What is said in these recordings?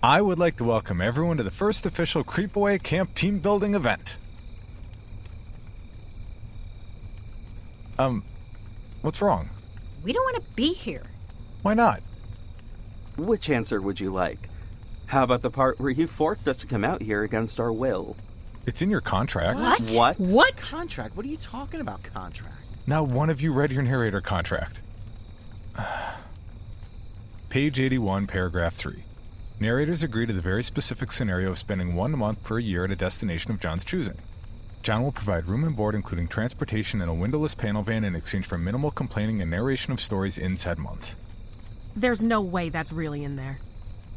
I would like to welcome everyone to the first official Creepaway Camp team building event. What's wrong? We don't want to be here. Why not? Which answer would you like? How about the part where you forced us to come out here against our will? It's in your contract. What? What? Contract? What are you talking about, contract? Now one of you read your narrator contract. Page 81, paragraph 3. Narrators agree to the very specific scenario of spending 1 month per year at a destination of John's choosing. John will provide room and board, including transportation and a windowless panel van in exchange for minimal complaining and narration of stories in said month. There's no way that's really in there.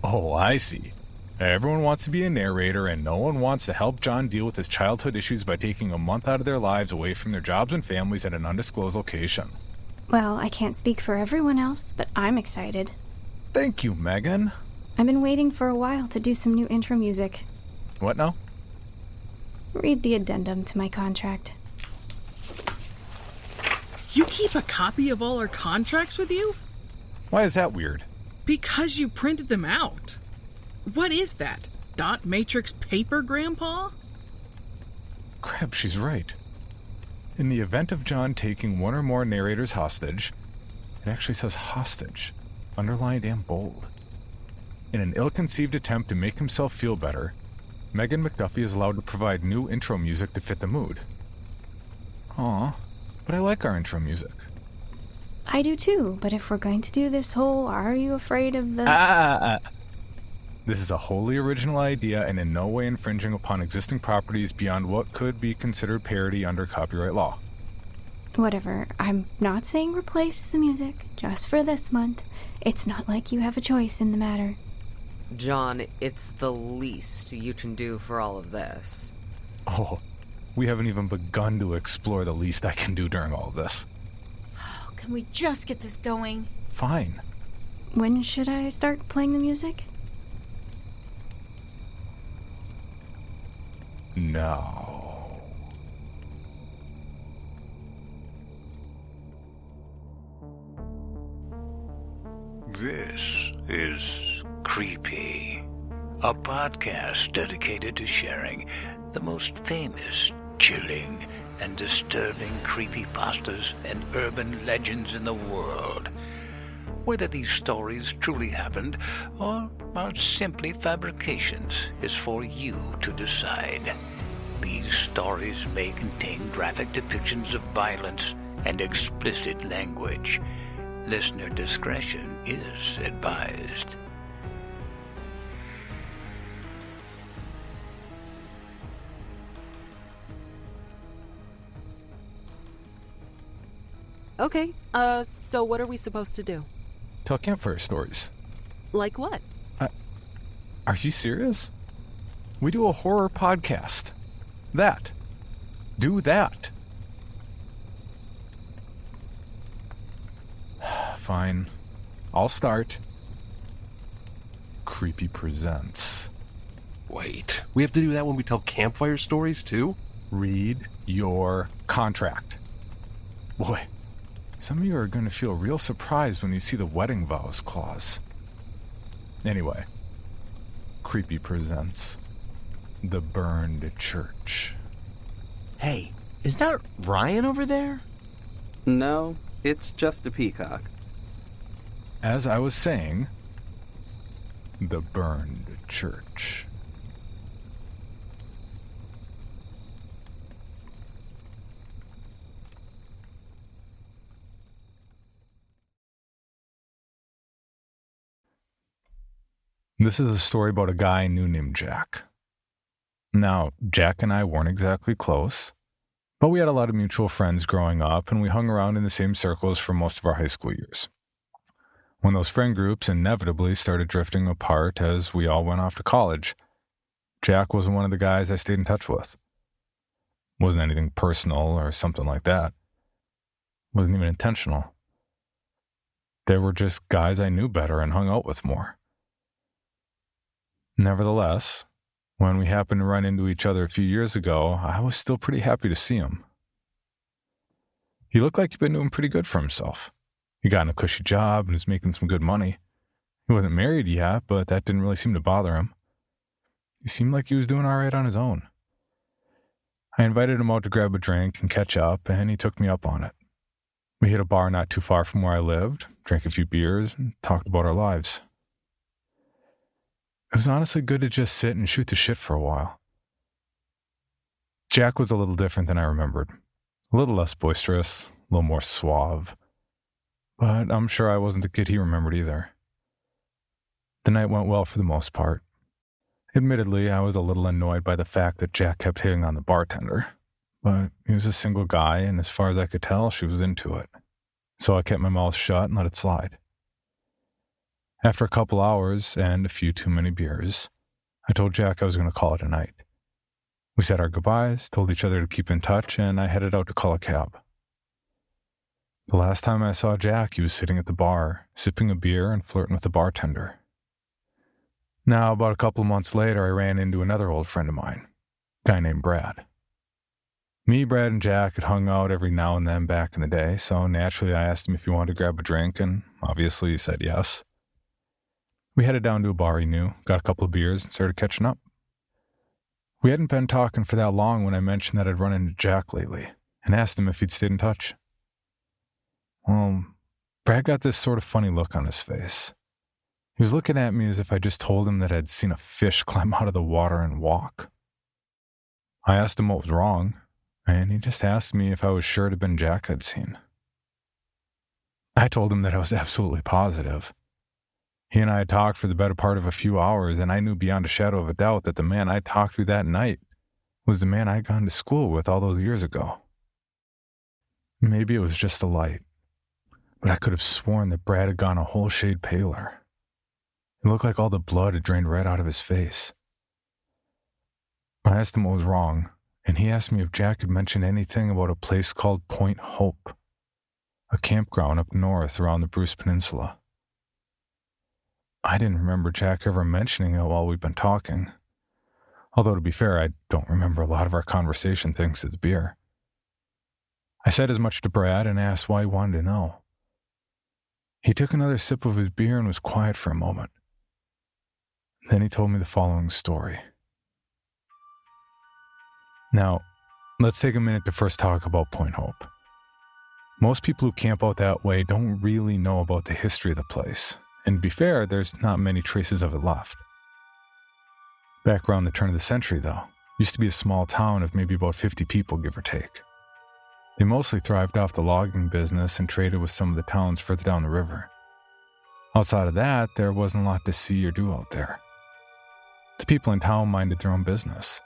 Oh, I see. Everyone wants to be a narrator, and no one wants to help John deal with his childhood issues by taking a month out of their lives away from their jobs and families at an undisclosed location. Well, I can't speak for everyone else, but I'm excited. Thank you, Megan. I've been waiting for a while to do some new intro music. What now? Read the addendum to my contract. You keep a copy of all our contracts with you? Why is that weird? Because you printed them out. What is that? Dot matrix paper, Grandpa? Crap, she's right. In the event of John taking one or more narrators hostage, it actually says hostage, underlined and bold. In an ill-conceived attempt to make himself feel better, Megan McDuffie is allowed to provide new intro music to fit the mood. Aw, but I like our intro music. I do too, but if we're going to do this whole "are you afraid of the..." This is a wholly original idea and in no way infringing upon existing properties beyond what could be considered parody under copyright law. Whatever, I'm not saying replace the music, just for this month. It's not like you have a choice in the matter. John, it's the least you can do for all of this. Oh, we haven't even begun to explore the least I can do during all of this. Can we just get this going? Fine. When should I start playing the music? No. This is Creepy, a podcast dedicated to sharing the most famous, chilling, and disturbing creepypastas and urban legends in the world. Whether these stories truly happened or are simply fabrications is for you to decide. These stories may contain graphic depictions of violence and explicit language. Listener discretion is advised. Okay, so what are we supposed to do? Tell campfire stories. Like what? Are you serious? We do a horror podcast. That. Do that. Fine. I'll start. Creepy Presents. Wait, we have to do that when we tell campfire stories too? Read your contract. Boy, some of you are going to feel real surprised when you see the wedding vows clause. Anyway, Creepy Presents The Burned Church. Hey, is that Ryan over there? No, it's just a peacock. As I was saying, The Burned Church. This is a story about a guy I knew named Jack. Now, Jack and I weren't exactly close, but we had a lot of mutual friends growing up, and we hung around in the same circles for most of our high school years. When those friend groups inevitably started drifting apart as we all went off to college, Jack wasn't one of the guys I stayed in touch with. Wasn't anything personal or something like that. Wasn't even intentional. They were just guys I knew better and hung out with more. Nevertheless, when we happened to run into each other a few years ago, I was still pretty happy to see him. He looked like he'd been doing pretty good for himself. He got in a cushy job and was making some good money. He wasn't married yet, but that didn't really seem to bother him. He seemed like he was doing all right on his own. I invited him out to grab a drink and catch up, and he took me up on it. We hit a bar not too far from where I lived, drank a few beers, and talked about our lives. It was honestly good to just sit and shoot the shit for a while. Jack was a little different than I remembered. A little less boisterous, a little more suave. But I'm sure I wasn't the kid he remembered either. The night went well for the most part. Admittedly, I was a little annoyed by the fact that Jack kept hitting on the bartender. But he was a single guy, and as far as I could tell, she was into it. So I kept my mouth shut and let it slide. After a couple hours and a few too many beers, I told Jack I was going to call it a night. We said our goodbyes, told each other to keep in touch, and I headed out to call a cab. The last time I saw Jack, he was sitting at the bar, sipping a beer and flirting with the bartender. Now, about a couple of months later, I ran into another old friend of mine, a guy named Brad. Me, Brad, and Jack had hung out every now and then back in the day, so naturally I asked him if he wanted to grab a drink, and obviously he said yes. We headed down to a bar he knew, got a couple of beers, and started catching up. We hadn't been talking for that long when I mentioned that I'd run into Jack lately, and asked him if he'd stayed in touch. Well, Brad got this sort of funny look on his face. He was looking at me as if I just told him that I'd seen a fish climb out of the water and walk. I asked him what was wrong, and he just asked me if I was sure it had been Jack I'd seen. I told him that I was absolutely positive. He and I had talked for the better part of a few hours, and I knew beyond a shadow of a doubt that the man I talked to that night was the man I'd gone to school with all those years ago. Maybe it was just the light, but I could have sworn that Brad had gone a whole shade paler. It looked like all the blood had drained right out of his face. I asked him what was wrong, and he asked me if Jack had mentioned anything about a place called Point Hope, a campground up north around the Bruce Peninsula. I didn't remember Jack ever mentioning it while we'd been talking, although to be fair, I don't remember a lot of our conversation thanks to the beer. I said as much to Brad and asked why he wanted to know. He took another sip of his beer and was quiet for a moment. Then he told me the following story. Now, let's take a minute to first talk about Point Hope. Most people who camp out that way don't really know about the history of the place, and to be fair, there's not many traces of it left. Back around the turn of the century, though, used to be a small town of maybe about 50 people, give or take. They mostly thrived off the logging business and traded with some of the towns further down the river. Outside of that, there wasn't a lot to see or do out there. The people in town minded their own business.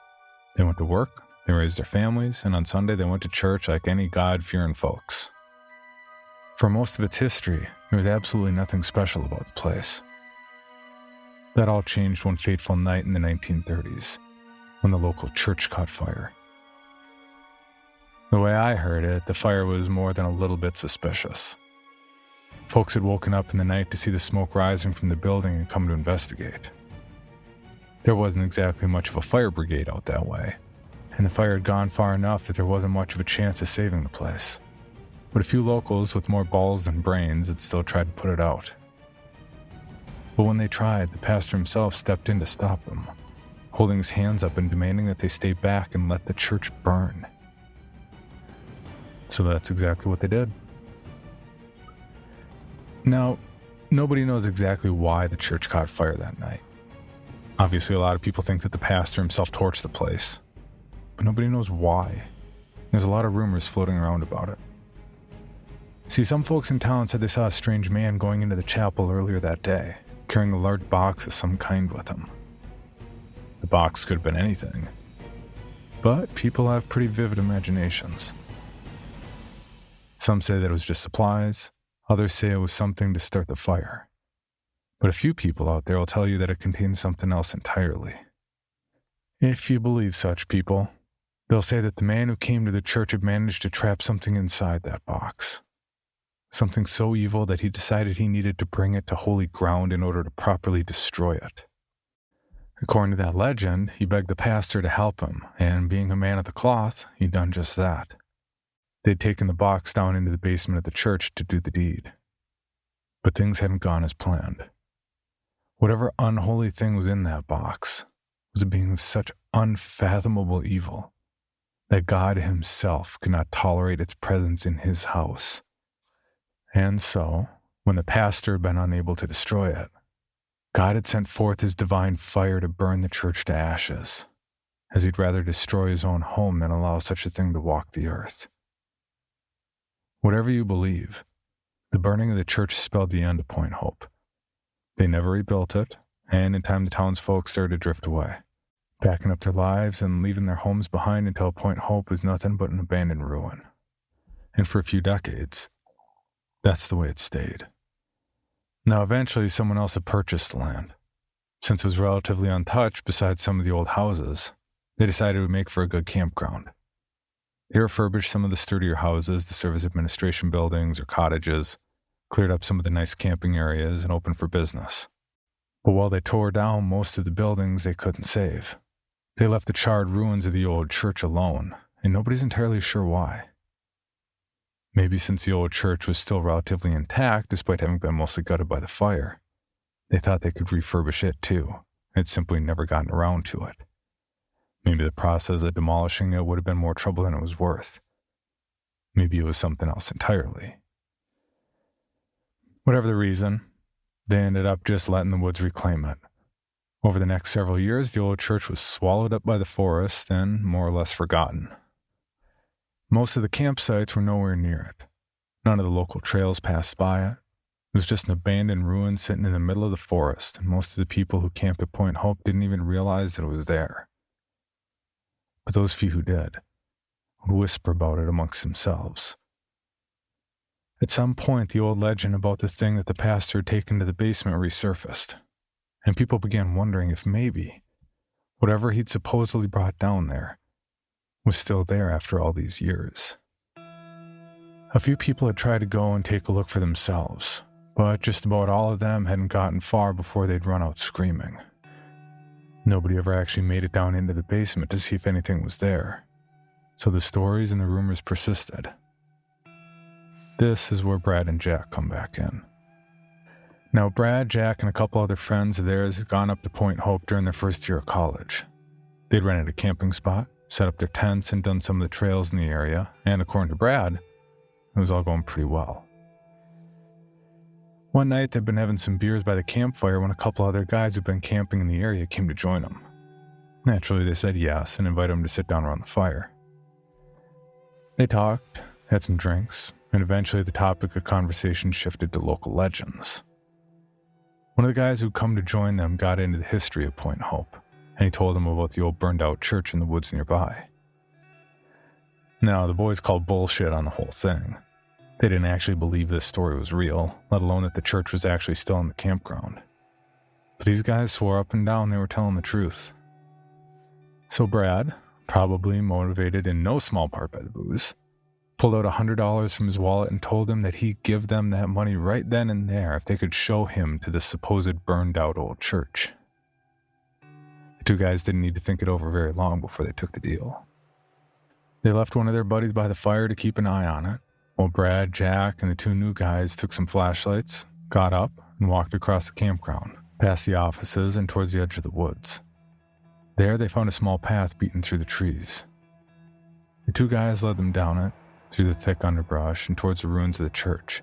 They went to work, they raised their families, and on Sunday they went to church like any God-fearing folks. For most of its history, there was absolutely nothing special about the place. That all changed one fateful night in the 1930s, when the local church caught fire. The way I heard it, the fire was more than a little bit suspicious. Folks had woken up in the night to see the smoke rising from the building and come to investigate. There wasn't exactly much of a fire brigade out that way, and the fire had gone far enough that there wasn't much of a chance of saving the place. But a few locals with more balls than brains had still tried to put it out. But when they tried, the pastor himself stepped in to stop them, holding his hands up and demanding that they stay back and let the church burn. So that's exactly what they did. Now, nobody knows exactly why the church caught fire that night. Obviously, a lot of people think that the pastor himself torched the place, but nobody knows why. There's a lot of rumors floating around about it. See, some folks in town said they saw a strange man going into the chapel earlier that day, carrying a large box of some kind with him. The box could have been anything, but people have pretty vivid imaginations. Some say that it was just supplies, others say it was something to start the fire. But a few people out there will tell you that it contains something else entirely. If you believe such people, they'll say that the man who came to the church had managed to trap something inside that box. Something so evil that he decided he needed to bring it to holy ground in order to properly destroy it. According to that legend, he begged the pastor to help him, and being a man of the cloth, he'd done just that. They'd taken the box down into the basement of the church to do the deed. But things hadn't gone as planned. Whatever unholy thing was in that box was a being of such unfathomable evil that God himself could not tolerate its presence in his house. And so, when the pastor had been unable to destroy it, God had sent forth his divine fire to burn the church to ashes, as he'd rather destroy his own home than allow such a thing to walk the earth. Whatever you believe, the burning of the church spelled the end of Point Hope. They never rebuilt it, and in time the townsfolk started to drift away, packing up their lives and leaving their homes behind until Point Hope was nothing but an abandoned ruin. And for a few decades, that's the way it stayed. Now, eventually, someone else had purchased the land. Since it was relatively untouched besides some of the old houses, they decided it would make for a good campground. They refurbished some of the sturdier houses to serve as administration buildings or cottages, cleared up some of the nice camping areas, and opened for business. But while they tore down most of the buildings they couldn't save, they left the charred ruins of the old church alone, and nobody's entirely sure why. Maybe since the old church was still relatively intact despite having been mostly gutted by the fire, they thought they could refurbish it too, and had simply never gotten around to it. Maybe the process of demolishing it would have been more trouble than it was worth. Maybe it was something else entirely. Whatever the reason, they ended up just letting the woods reclaim it. Over the next several years, the old church was swallowed up by the forest and more or less forgotten. Most of the campsites were nowhere near it. None of the local trails passed by it. It was just an abandoned ruin sitting in the middle of the forest, and most of the people who camped at Point Hope didn't even realize that it was there. But those few who did would whisper about it amongst themselves. At some point, the old legend about the thing that the pastor had taken to the basement resurfaced, and people began wondering if maybe whatever he'd supposedly brought down there was still there after all these years. A few people had tried to go and take a look for themselves, but just about all of them hadn't gotten far before they'd run out screaming. Nobody ever actually made it down into the basement to see if anything was there, so the stories and the rumors persisted. This is where Brad and Jack come back in. Now, Brad, Jack, and a couple other friends of theirs had gone up to Point Hope during their first year of college. They'd rented a camping spot, set up their tents, and done some of the trails in the area, and according to Brad, it was all going pretty well. One night, they'd been having some beers by the campfire when a couple other guys who'd been camping in the area came to join them. Naturally, they said yes and invited them to sit down around the fire. They talked, had some drinks, and eventually the topic of conversation shifted to local legends. One of the guys who'd come to join them got into the history of Point Hope, and he told them about the old burned-out church in the woods nearby. Now, the boys called bullshit on the whole thing. They didn't actually believe this story was real, let alone that the church was actually still in the campground. But these guys swore up and down they were telling the truth. So Brad, probably motivated in no small part by the booze, pulled out $100 from his wallet and told them that he'd give them that money right then and there if they could show him to the supposed burned-out old church. The two guys didn't need to think it over very long before they took the deal. They left one of their buddies by the fire to keep an eye on it, while Brad, Jack, and the two new guys took some flashlights, got up, and walked across the campground, past the offices and towards the edge of the woods. There, they found a small path beaten through the trees. The two guys led them down it, through the thick underbrush and towards the ruins of the church.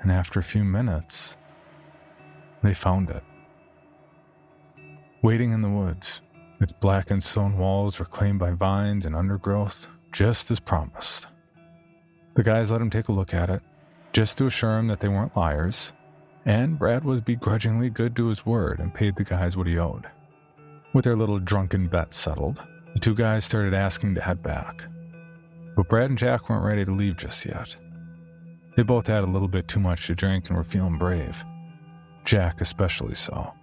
And after a few minutes, they found it. Waiting in the woods, its blackened stone walls reclaimed by vines and undergrowth, just as promised. The guys let him take a look at it, just to assure him that they weren't liars, and Brad was begrudgingly good to his word and paid the guys what he owed. With their little drunken bet settled, the two guys started asking to head back. But Brad and Jack weren't ready to leave just yet. They both had a little bit too much to drink and were feeling brave. Jack especially so.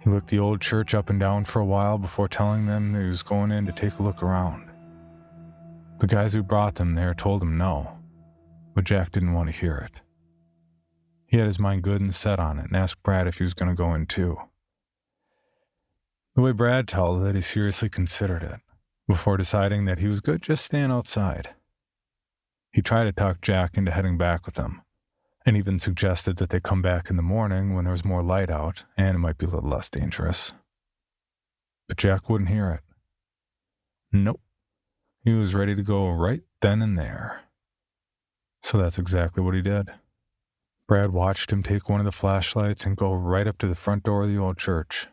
He looked the old church up and down for a while before telling them that he was going in to take a look around. The guys who brought them there told him no, but Jack didn't want to hear it. He had his mind good and set on it and asked Brad if he was going to go in too. The way Brad tells it, he seriously considered it, before deciding that he was good just staying outside. He tried to talk Jack into heading back with him, and even suggested that they come back in the morning when there was more light out and it might be a little less dangerous. But Jack wouldn't hear it. Nope. He was ready to go right then and there. So that's exactly what he did. Brad watched him take one of the flashlights and go right up to the front door of the old church.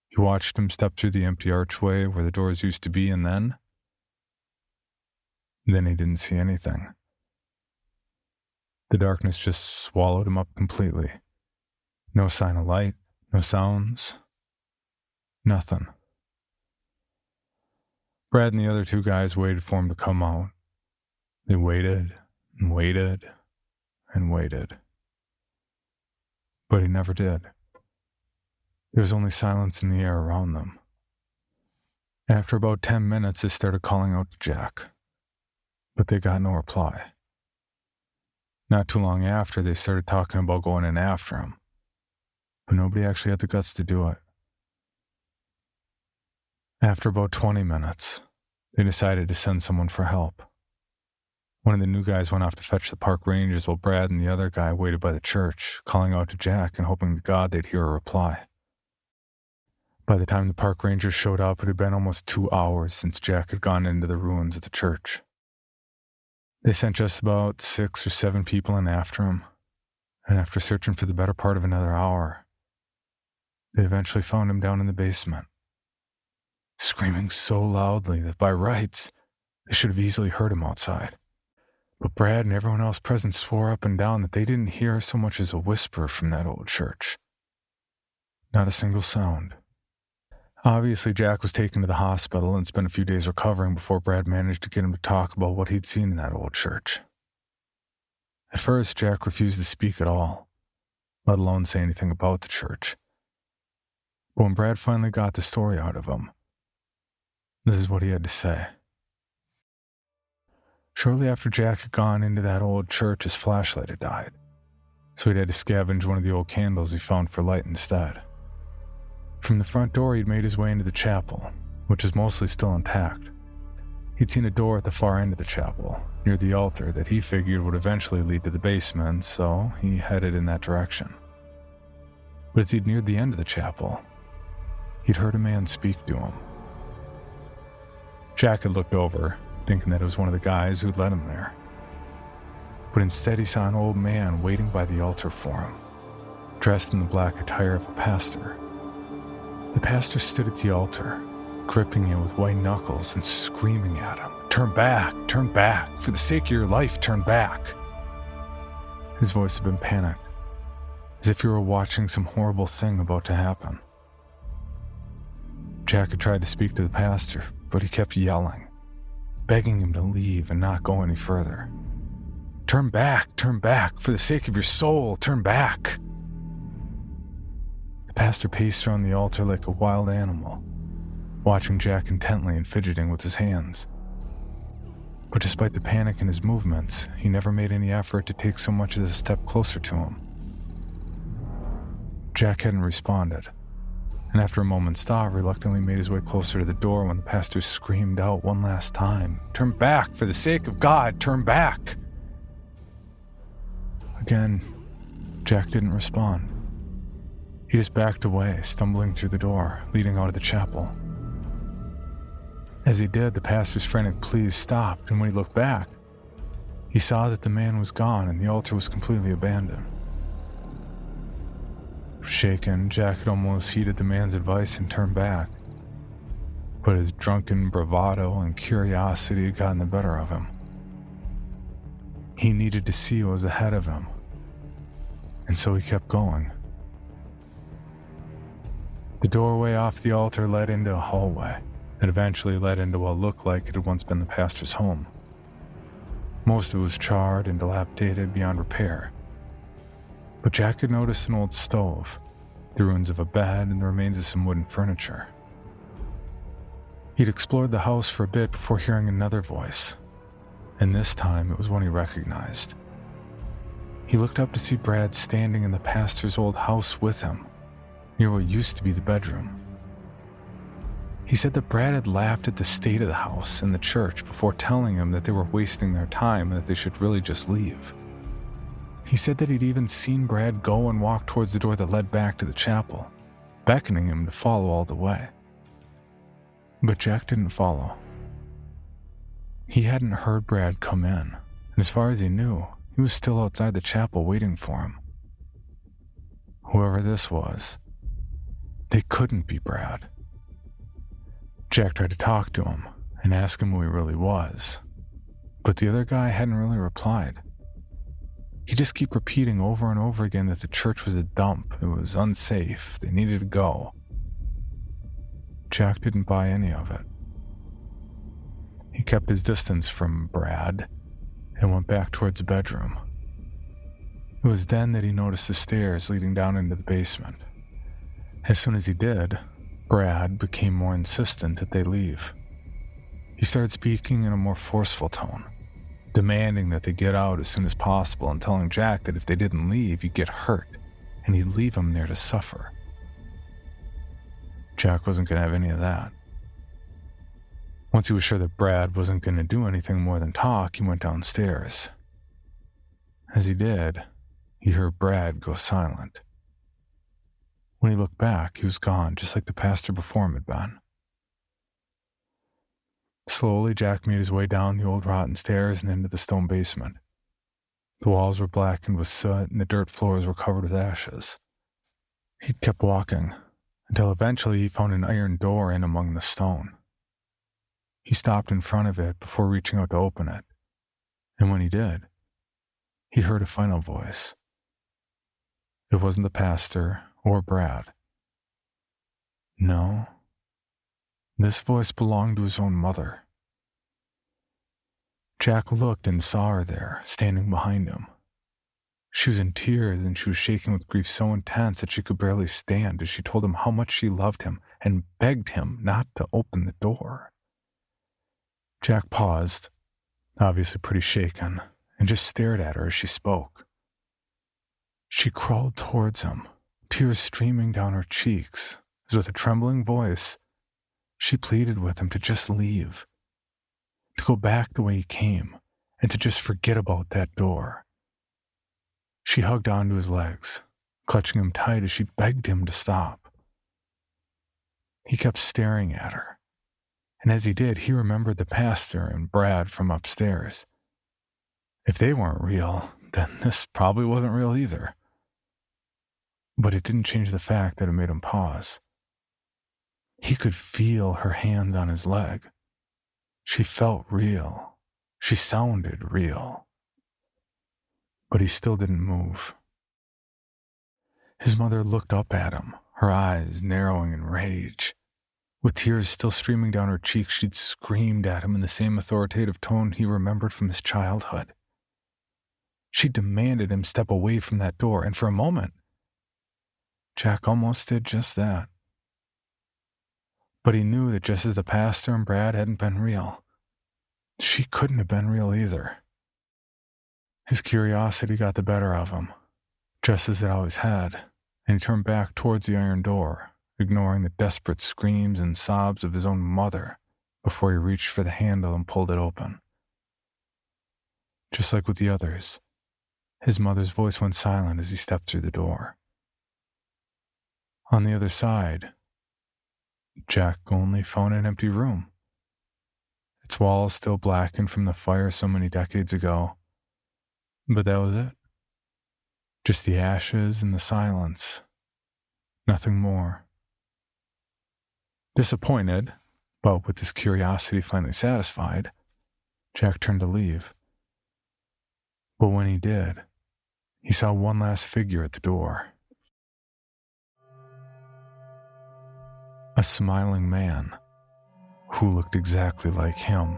He watched him step through the empty archway where the doors used to be, and then he didn't see anything. The darkness just swallowed him up completely. No sign of light, no sounds, nothing. Brad and the other two guys waited for him to come out. They waited and waited and waited. But he never did. There was only silence in the air around them. After about 10 minutes, they started calling out to Jack, but they got no reply. Not too long after, they started talking about going in after him, but nobody actually had the guts to do it. After about 20 minutes, they decided to send someone for help. One of the new guys went off to fetch the park rangers while Brad and the other guy waited by the church, calling out to Jack and hoping to God they'd hear a reply. By the time the park rangers showed up, it had been almost 2 hours since Jack had gone into the ruins of the church. They sent just about 6 or 7 people in after him, and after searching for the better part of another hour, they eventually found him down in the basement, screaming so loudly that by rights, they should have easily heard him outside. But Brad and everyone else present swore up and down that they didn't hear so much as a whisper from that old church. Not a single sound. Obviously, Jack was taken to the hospital and spent a few days recovering before Brad managed to get him to talk about what he'd seen in that old church. At first, Jack refused to speak at all, let alone say anything about the church. But when Brad finally got the story out of him, this is what he had to say. Shortly after Jack had gone into that old church, his flashlight had died, so he'd had to scavenge one of the old candles he found for light instead. From the front door, he'd made his way into the chapel, which was mostly still intact. He'd seen a door at the far end of the chapel, near the altar, that he figured would eventually lead to the basement, so he headed in that direction. But as he'd neared the end of the chapel, he'd heard a man speak to him. Jack had looked over, thinking that it was one of the guys who'd led him there. But instead he saw an old man waiting by the altar for him, dressed in the black attire of a pastor. The pastor stood at the altar, gripping him with white knuckles and screaming at him, turn back, for the sake of your life, turn back." His voice had been panicked, as if he were watching some horrible thing about to happen. Jack had tried to speak to the pastor, but he kept yelling, begging him to leave and not go any further. Turn back, for the sake of your soul, turn back." The pastor paced around the altar like a wild animal, watching Jack intently and fidgeting with his hands. But despite the panic in his movements, he never made any effort to take so much as a step closer to him. Jack hadn't responded, and after a moment's thought, reluctantly made his way closer to the door when the pastor screamed out one last time, "Turn back, for the sake of God, turn back!" Again, Jack didn't respond. He just backed away, stumbling through the door, leading out of the chapel. As he did, the pastor's frantic pleas stopped, and when he looked back, he saw that the man was gone and the altar was completely abandoned. Shaken, Jack had almost heeded the man's advice and turned back, but his drunken bravado and curiosity had gotten the better of him. He needed to see what was ahead of him, and so he kept going. The doorway off the altar led into a hallway that eventually led into what looked like it had once been the pastor's home. Most of it was charred and dilapidated beyond repair, but Jack had noticed an old stove, the ruins of a bed, and the remains of some wooden furniture. He'd explored the house for a bit before hearing another voice, and this time it was one he recognized. He looked up to see Brad standing in the pastor's old house with him, near what used to be the bedroom. He said that Brad had laughed at the state of the house and the church before telling him that they were wasting their time and that they should really just leave. He said that he'd even seen Brad go and walk towards the door that led back to the chapel, beckoning him to follow all the way. But Jack didn't follow. He hadn't heard Brad come in, and as far as he knew, he was still outside the chapel waiting for him. Whoever this was, they couldn't be Brad. Jack tried to talk to him and ask him who he really was, but the other guy hadn't really replied. He'd just keep repeating over and over again that the church was a dump, it was unsafe, they needed to go. Jack didn't buy any of it. He kept his distance from Brad and went back towards the bedroom. It was then that he noticed the stairs leading down into the basement. As soon as he did, Brad became more insistent that they leave. He started speaking in a more forceful tone, demanding that they get out as soon as possible and telling Jack that if they didn't leave, he'd get hurt and he'd leave him there to suffer. Jack wasn't going to have any of that. Once he was sure that Brad wasn't going to do anything more than talk, he went downstairs. As he did, he heard Brad go silent. When he looked back, he was gone, just like the pastor before him had been. Slowly, Jack made his way down the old rotten stairs and into the stone basement. The walls were blackened with soot and the dirt floors were covered with ashes. He kept walking until eventually he found an iron door in among the stone. He stopped in front of it before reaching out to open it, and when he did, he heard a final voice. It wasn't the pastor or Brad. No, this voice belonged to his own mother. Jack looked and saw her there, standing behind him. She was in tears and she was shaking with grief so intense that she could barely stand as she told him how much she loved him and begged him not to open the door. Jack paused, obviously pretty shaken, and just stared at her as she spoke. She crawled towards him, tears streaming down her cheeks, as with a trembling voice, she pleaded with him to just leave, to go back the way he came, and to just forget about that door. She hugged onto his legs, clutching him tight as she begged him to stop. He kept staring at her, and as he did, he remembered the pastor and Brad from upstairs. If they weren't real, then this probably wasn't real either. But it didn't change the fact that it made him pause. He could feel her hands on his leg. She felt real. She sounded real. But he still didn't move. His mother looked up at him, her eyes narrowing in rage. With tears still streaming down her cheeks, she'd screamed at him in the same authoritative tone he remembered from his childhood. She demanded him step away from that door, and for a moment, Jack almost did just that. But he knew that just as the pastor and Brad hadn't been real, she couldn't have been real either. His curiosity got the better of him, just as it always had, and he turned back towards the iron door, ignoring the desperate screams and sobs of his own mother before he reached for the handle and pulled it open. Just like with the others, his mother's voice went silent as he stepped through the door. On the other side, Jack only found an empty room. Its walls still blackened from the fire so many decades ago, but that was it. Just the ashes and the silence. Nothing more. Disappointed, but with his curiosity finally satisfied, Jack turned to leave. But when he did, he saw one last figure at the door. A smiling man who looked exactly like him.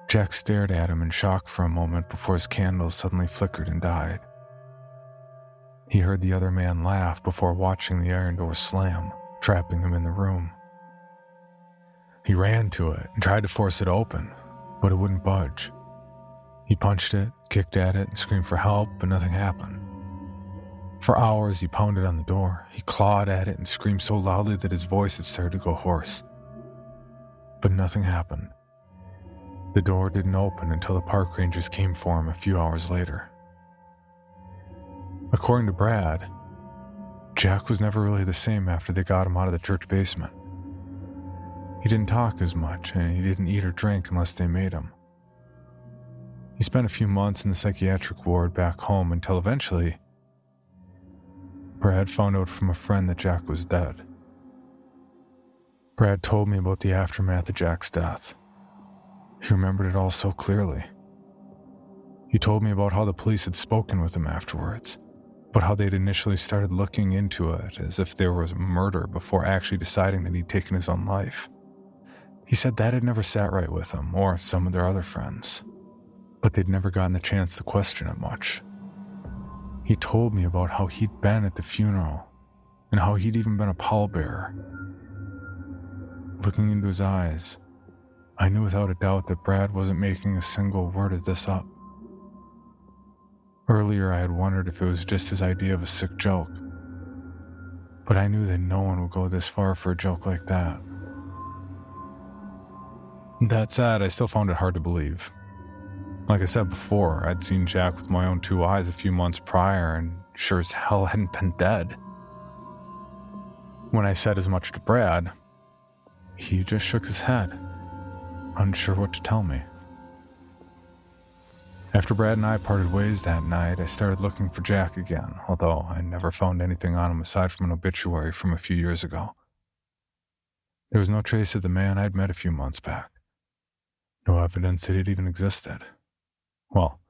Jack stared at him in shock for a moment before his candle suddenly flickered and died. He heard the other man laugh before watching the iron door slam, trapping him in the room. He ran to it and tried to force it open, but it wouldn't budge. He punched it, kicked at it, and screamed for help, but nothing happened. For hours, he pounded on the door. He clawed at it and screamed so loudly that his voice had started to go hoarse. But nothing happened. The door didn't open until the park rangers came for him a few hours later. According to Brad, Jack was never really the same after they got him out of the church basement. He didn't talk as much, and he didn't eat or drink unless they made him. He spent a few months in the psychiatric ward back home until eventually, Brad found out from a friend that Jack was dead. Brad told me about the aftermath of Jack's death. He remembered it all so clearly. He told me about how the police had spoken with him afterwards, but how they'd initially started looking into it as if there was a murder before actually deciding that he'd taken his own life. He said that had never sat right with him or some of their other friends, but they'd never gotten the chance to question it much. He told me about how he'd been at the funeral and how he'd even been a pallbearer. Looking into his eyes, I knew without a doubt that Brad wasn't making a single word of this up. Earlier, I had wondered if it was just his idea of a sick joke, but I knew that no one would go this far for a joke like that. That said, I still found it hard to believe. Like I said before, I'd seen Jack with my own two eyes a few months prior and sure as hell hadn't been dead. When I said as much to Brad, he just shook his head, unsure what to tell me. After Brad and I parted ways that night, I started looking for Jack again, although I never found anything on him aside from an obituary from a few years ago. There was no trace of the man I'd met a few months back. No evidence that it even existed. Well,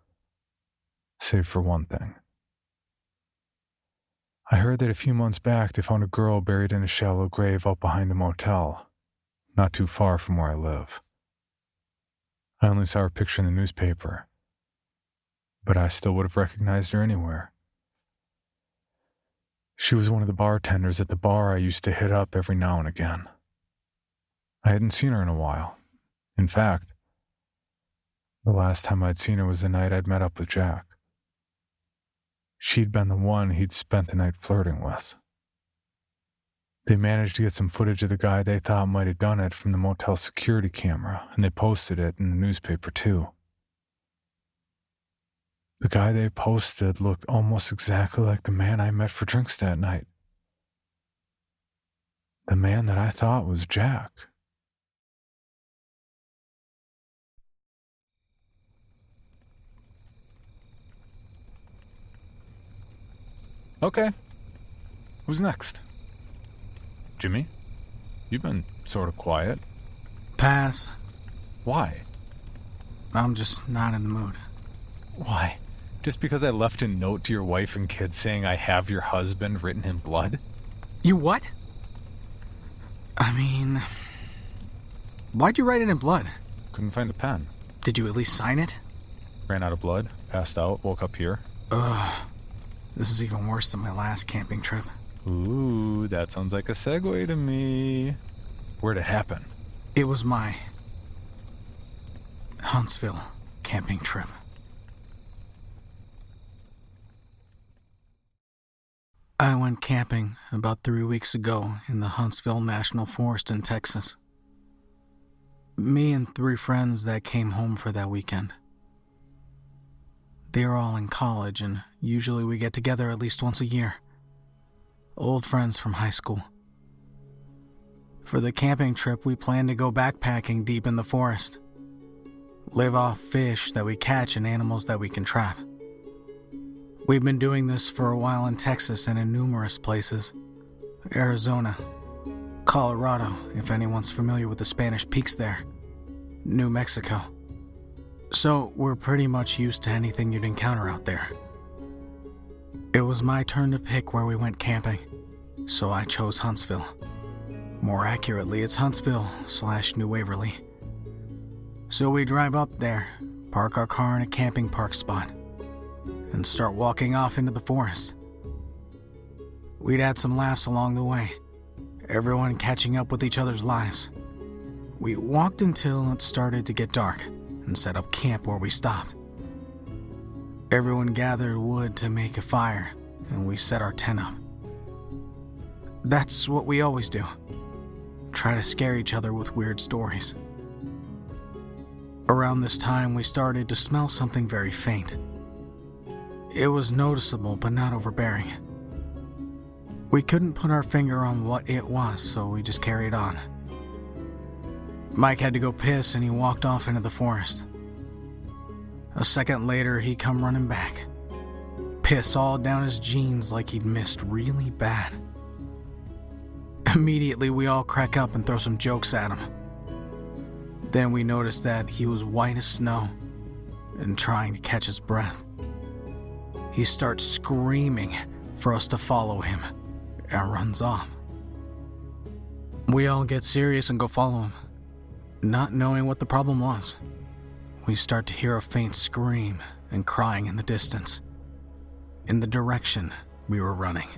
save for one thing. I heard that a few months back they found a girl buried in a shallow grave out behind a motel, not too far from where I live. I only saw her picture in the newspaper, but I still would have recognized her anywhere. She was one of the bartenders at the bar I used to hit up every now and again. I hadn't seen her in a while. In fact, the last time I'd seen her was the night I'd met up with Jack. She'd been the one he'd spent the night flirting with. They managed to get some footage of the guy they thought might have done it from the motel security camera, and they posted it in the newspaper too. The guy they posted looked almost exactly like the man I met for drinks that night. The man that I thought was Jack. Okay. Who's next? Jimmy? You've been sort of quiet. Pass. Why? I'm just not in the mood. Why? Just because I left a note to your wife and kids saying I have your husband written in blood? You what? I mean, why'd you write it in blood? Couldn't find a pen. Did you at least sign it? Ran out of blood, passed out, woke up here. Ugh. This is even worse than my last camping trip. Ooh, that sounds like a segue to me. Where'd it happen? It was my Huntsville camping trip. I went camping about 3 weeks ago in the Huntsville National Forest in Texas. Me and 3 friends that came home for that weekend. They are all in college, and usually we get together at least once a year. Old friends from high school. For the camping trip, we plan to go backpacking deep in the forest. Live off fish that we catch and animals that we can trap. We've been doing this for a while in Texas and in numerous places. Arizona, Colorado, if anyone's familiar with the Spanish peaks there, New Mexico. So we're pretty much used to anything you'd encounter out there. It was my turn to pick where we went camping, so I chose Huntsville. More accurately, it's Huntsville/New Waverly. So we drive up there, park our car in a camping park spot, and start walking off into the forest. We'd had some laughs along the way, everyone catching up with each other's lives. We walked until it started to get dark and set up camp where we stopped. Everyone gathered wood to make a fire, and we set our tent up. That's what we always do. Try to scare each other with weird stories. Around this time, we started to smell something very faint. It was noticeable, but not overbearing. We couldn't put our finger on what it was, so we just carried on. Mike had to go piss and he walked off into the forest. A second later, he come running back. Piss all down his jeans like he'd missed really bad. Immediately, we all crack up and throw some jokes at him. Then we noticed that he was white as snow and trying to catch his breath. He starts screaming for us to follow him and runs off. We all get serious and go follow him, not knowing what the problem was. We start to hear a faint scream and crying in the distance, in the direction we were running.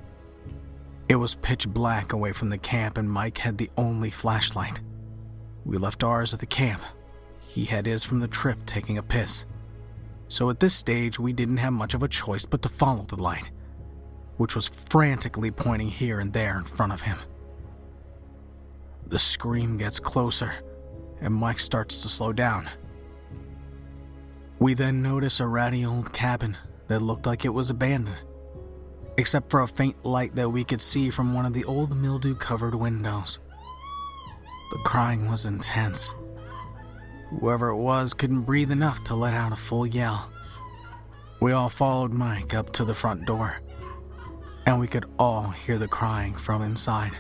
It was pitch black away from the camp and Mike had the only flashlight. We left ours at the camp. He had his from the trip taking a piss. So at this stage, we didn't have much of a choice but to follow the light, which was frantically pointing here and there in front of him. The scream gets closer, and Mike starts to slow down. We then notice a ratty old cabin that looked like it was abandoned, except for a faint light that we could see from one of the old mildew-covered windows. The crying was intense. Whoever it was couldn't breathe enough to let out a full yell. We all followed Mike up to the front door, and we could all hear the crying from inside.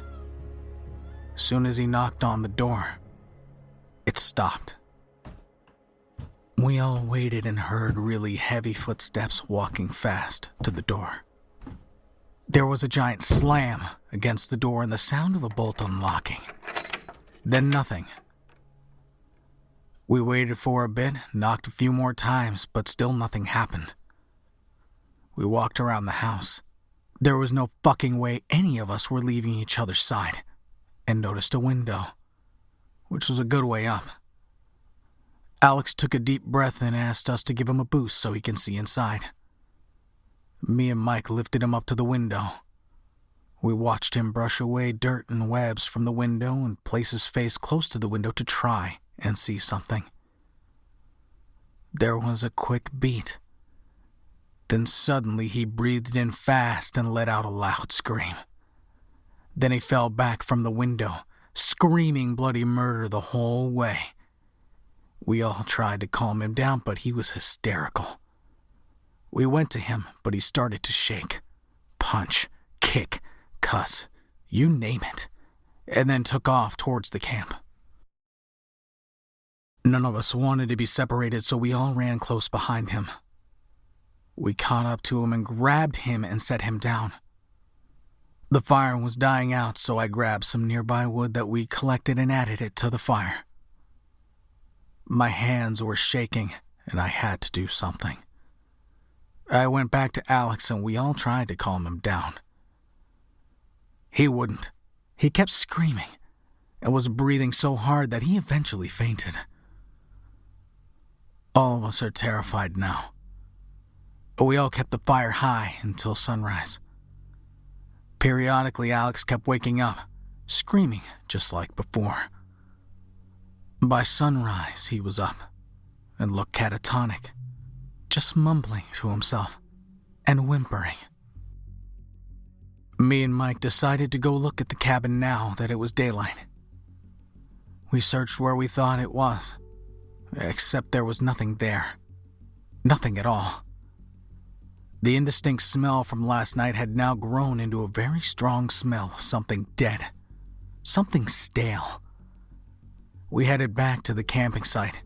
Soon as he knocked on the door, it stopped. We all waited and heard really heavy footsteps walking fast to the door. There was a giant slam against the door and the sound of a bolt unlocking. Then nothing. We waited for a bit, knocked a few more times, but still nothing happened. We walked around the house. There was no fucking way any of us were leaving each other's side, and noticed a window, which was a good way up. Alex took a deep breath and asked us to give him a boost so he can see inside. Me and Mike lifted him up to the window. We watched him brush away dirt and webs from the window and place his face close to the window to try and see something. There was a quick beat. Then suddenly he breathed in fast and let out a loud scream. Then he fell back from the window, screaming bloody murder the whole way. We all tried to calm him down, but he was hysterical. We went to him, but he started to shake, punch, kick, cuss, you name it, and then took off towards the camp. None of us wanted to be separated, so we all ran close behind him. We caught up to him and grabbed him and set him down. The fire was dying out, so I grabbed some nearby wood that we collected and added it to the fire. My hands were shaking, and I had to do something. I went back to Alex, and we all tried to calm him down. He wouldn't. He kept screaming, and was breathing so hard that he eventually fainted. All of us are terrified now. But we all kept the fire high until sunrise. Periodically, Alex kept waking up, screaming just like before. By sunrise, he was up and looked catatonic, just mumbling to himself and whimpering. Me and Mike decided to go look at the cabin now that it was daylight. We searched where we thought it was, except there was nothing there. Nothing at all. The indistinct smell from last night had now grown into a very strong smell of something dead, something stale. We headed back to the camping site.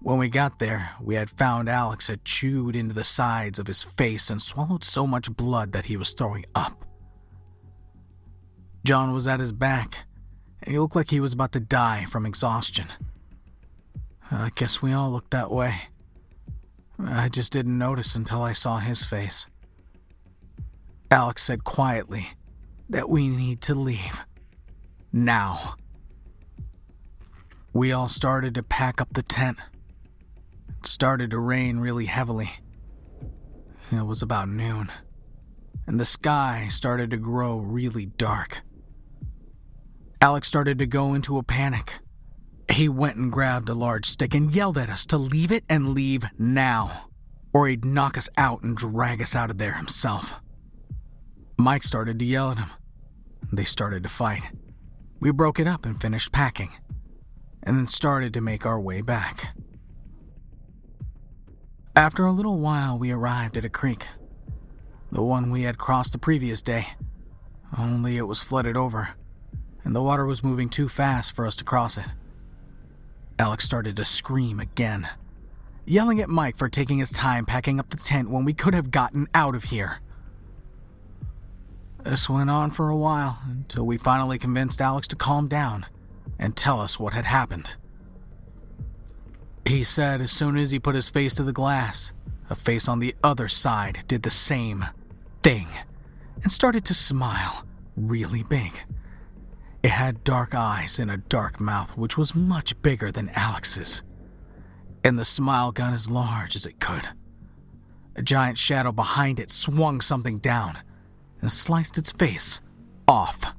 When we got there, we had found Alex had chewed into the sides of his face and swallowed so much blood that he was throwing up. John was at his back, and he looked like he was about to die from exhaustion. I guess we all looked that way. I just didn't notice until I saw his face. Alex said quietly that we need to leave. Now. We all started to pack up the tent. It started to rain really heavily. It was about noon, and the sky started to grow really dark. Alex started to go into a panic. He went and grabbed a large stick and yelled at us to leave it and leave now. or he'd knock us out and drag us out of there himself. Mike started to yell at him. They started to fight. We broke it up and finished packing, and then started to make our way back. After a little while, we arrived at a creek, the one we had crossed the previous day, only it was flooded over, and the water was moving too fast for us to cross it. Alex started to scream again, yelling at Mike for taking his time packing up the tent when we could have gotten out of here. This went on for a while until we finally convinced Alex to calm down and tell us what had happened. He said as soon as he put his face to the glass, a face on the other side did the same thing and started to smile really big. It had dark eyes and a dark mouth which was much bigger than Alex's, and the smile got as large as it could. A giant shadow behind it swung something down and sliced its face off.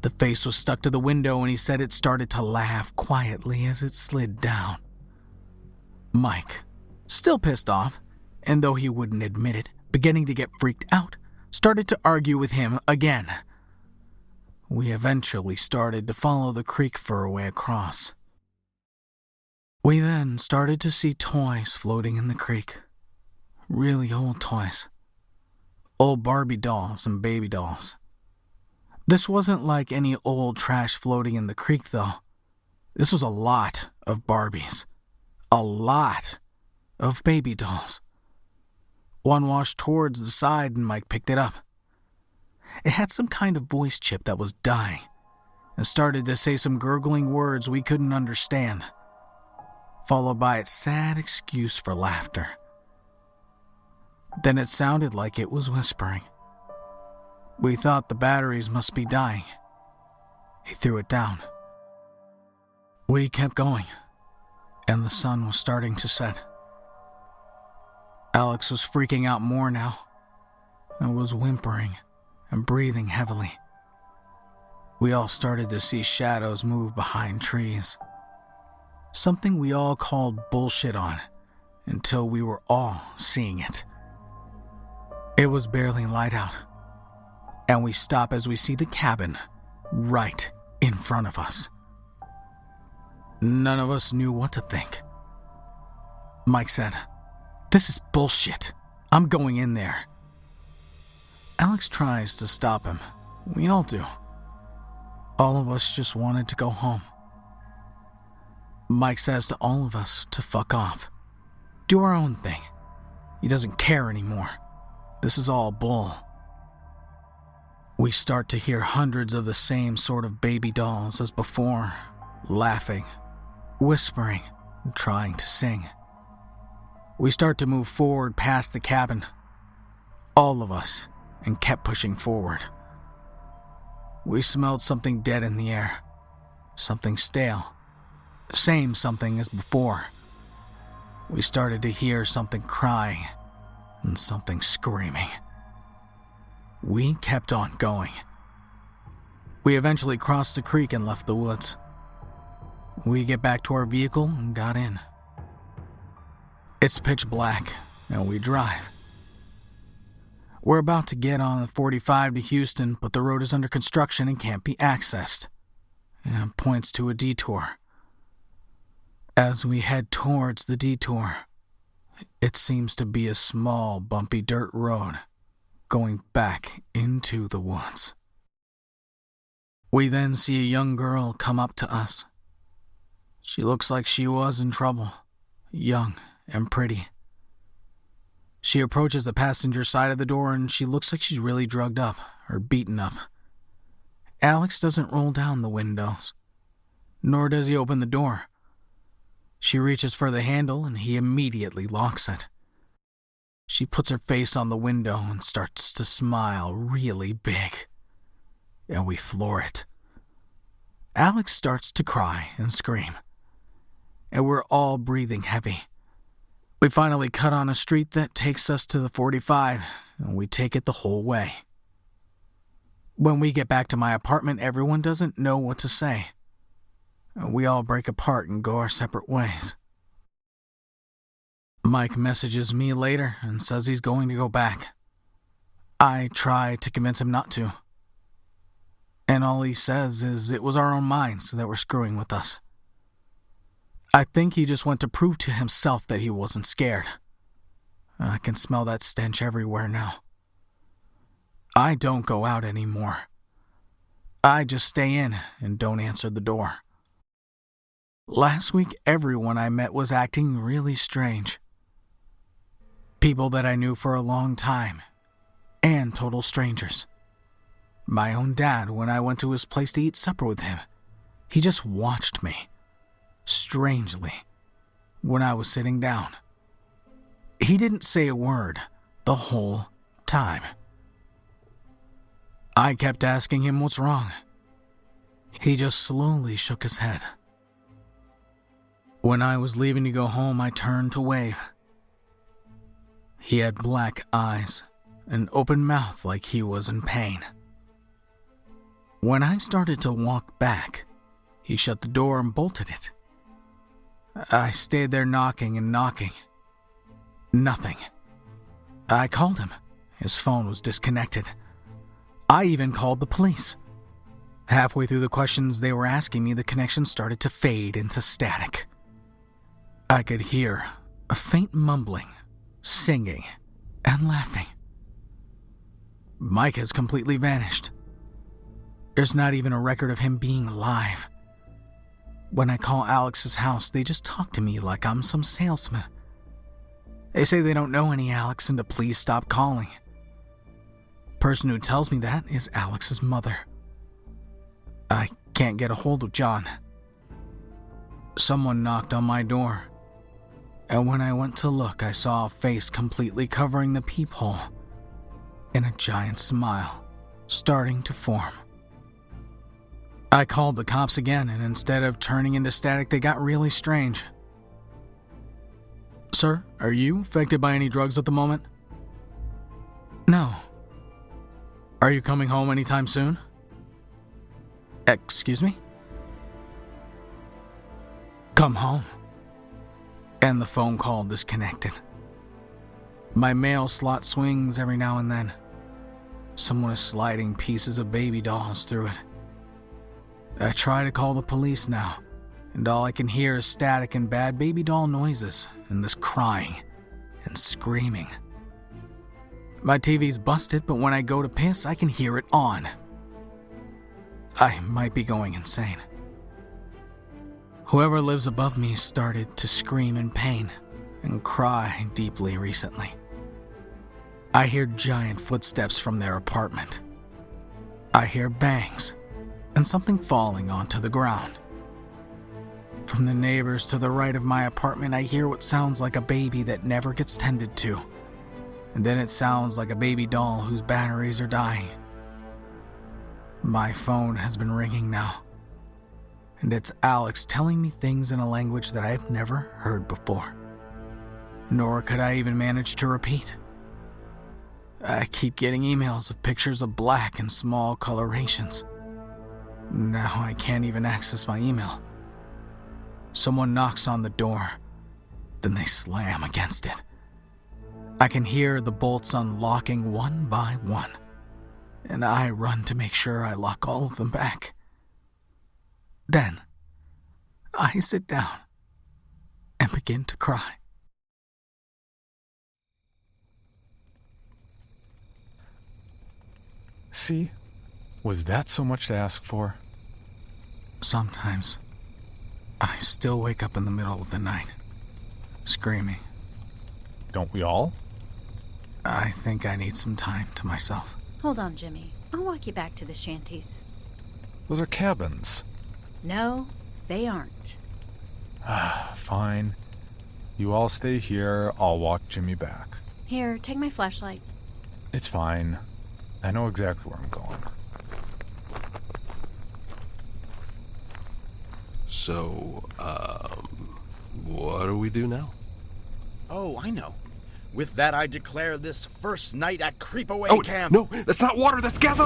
The face was stuck to the window, and he said it started to laugh quietly as it slid down. Mike, still pissed off, and though he wouldn't admit it, beginning to get freaked out, started to argue with him again. We eventually started to follow the creek for a way across. We then started to see toys floating in the creek. Really old toys. Old Barbie dolls and baby dolls. This wasn't like any old trash floating in the creek, though. This was a lot of Barbies. A lot of baby dolls. One washed towards the side and Mike picked it up. It had some kind of voice chip that was dying and started to say some gurgling words we couldn't understand, followed by its sad excuse for laughter. Then it sounded like it was whispering. We thought the batteries must be dying. He threw it down. We kept going, and the sun was starting to set. Alex was freaking out more now, and was whimpering and breathing heavily. We all started to see shadows move behind trees. Something we all called bullshit on, until we were all seeing it. It was barely light out, and we stop as we see the cabin right in front of us. None of us knew what to think. Mike said, "This is bullshit. I'm going in there." Alex tries to stop him. We all do. All of us just wanted to go home. Mike says to all of us to fuck off. Do our own thing. He doesn't care anymore. This is all bull. We start to hear hundreds of the same sort of baby dolls as before, laughing, whispering, and trying to sing. We start to move forward past the cabin, all of us, and kept pushing forward. We smelled something dead in the air, something stale, same something as before. We started to hear something crying and something screaming. We kept on going. We eventually crossed the creek and left the woods. We get back to our vehicle and got in. It's pitch black, and we drive. We're about to get on the 45 to Houston, but the road is under construction and can't be accessed. It points to a detour. As we head towards the detour, it seems to be a small, bumpy dirt road going back into the woods. We then see a young girl come up to us. She looks like she was in trouble, young and pretty. She approaches the passenger side of the door and she looks like she's really drugged up or beaten up. Alex doesn't roll down the windows, nor does he open the door. She reaches for the handle and he immediately locks it. She puts her face on the window and starts to smile really big, and we floor it. Alex starts to cry and scream, and we're all breathing heavy. We finally cut on a street that takes us to the 45, and we take it the whole way. When we get back to my apartment, everyone doesn't know what to say. We all break apart and go our separate ways. Mike messages me later and says he's going to go back. I try to convince him not to. And all he says is it was our own minds that were screwing with us. I think he just went to prove to himself that he wasn't scared. I can smell that stench everywhere now. I don't go out anymore. I just stay in and don't answer the door. Last week, everyone I met was acting really strange. People that I knew for a long time, and total strangers. My own dad, when I went to his place to eat supper with him, he just watched me, strangely, when I was sitting down. He didn't say a word the whole time. I kept asking him what's wrong. He just slowly shook his head. When I was leaving to go home, I turned to wave. He had black eyes, an open mouth like he was in pain. When I started to walk back, he shut the door and bolted it. I stayed there knocking and knocking. Nothing. I called him. His phone was disconnected. I even called the police. Halfway through the questions they were asking me, the connection started to fade into static. I could hear a faint mumbling, singing, and laughing. Mike has completely vanished. There's not even a record of him being alive. When I call Alex's house, they just talk to me like I'm some salesman. They say they don't know any Alex and to please stop calling. Person who tells me that is Alex's mother. I can't get a hold of John. Someone knocked on my door, and when I went to look, I saw a face completely covering the peephole, and a giant smile starting to form. I called the cops again, and instead of turning into static, they got really strange. Sir, are you affected by any drugs at the moment? No. Are you coming home anytime soon? Excuse me? Come home. And the phone call disconnected. My mail slot swings every now and then. Someone is sliding pieces of baby dolls through it. I try to call the police now, and all I can hear is static and bad baby doll noises and this crying and screaming. My TV's busted, but when I go to piss, I can hear it on. I might be going insane. Whoever lives above me started to scream in pain and cry deeply recently. I hear giant footsteps from their apartment. I hear bangs and something falling onto the ground. From the neighbors to the right of my apartment, I hear what sounds like a baby that never gets tended to. And then it sounds like a baby doll whose batteries are dying. My phone has been ringing now, and it's Alex telling me things in a language that I've never heard before, nor could I even manage to repeat. I keep getting emails of pictures of black and small colorations. Now I can't even access my email. Someone knocks on the door, then they slam against it. I can hear the bolts unlocking one by one, and I run to make sure I lock all of them back. Then, I sit down and begin to cry. See? Was that so much to ask for? Sometimes, I still wake up in the middle of the night, screaming. Don't we all? I think I need some time to myself. Hold on, Jimmy. I'll walk you back to the shanties. Those are cabins. No, they aren't. Fine. You all stay here, I'll walk Jimmy back. Here, take my flashlight. It's fine. I know exactly where I'm going. So, what do we do now? Oh, I know. With that, I declare this first night at Creepaway Camp. No, that's not water, that's gas.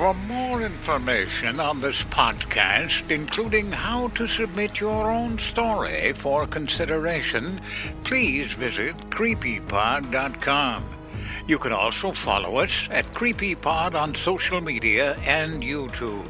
For more information on this podcast, including how to submit your own story for consideration, please visit creepypod.com. You can also follow us at Creepypod on social media and YouTube.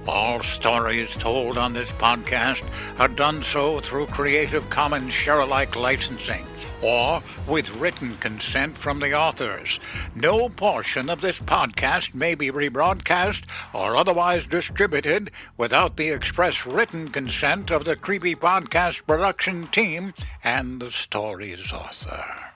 All stories told on this podcast are done so through Creative Commons share-alike licensing or with written consent from the authors. No portion of this podcast may be rebroadcast or otherwise distributed without the express written consent of the Creepy Podcast production team and the story's author.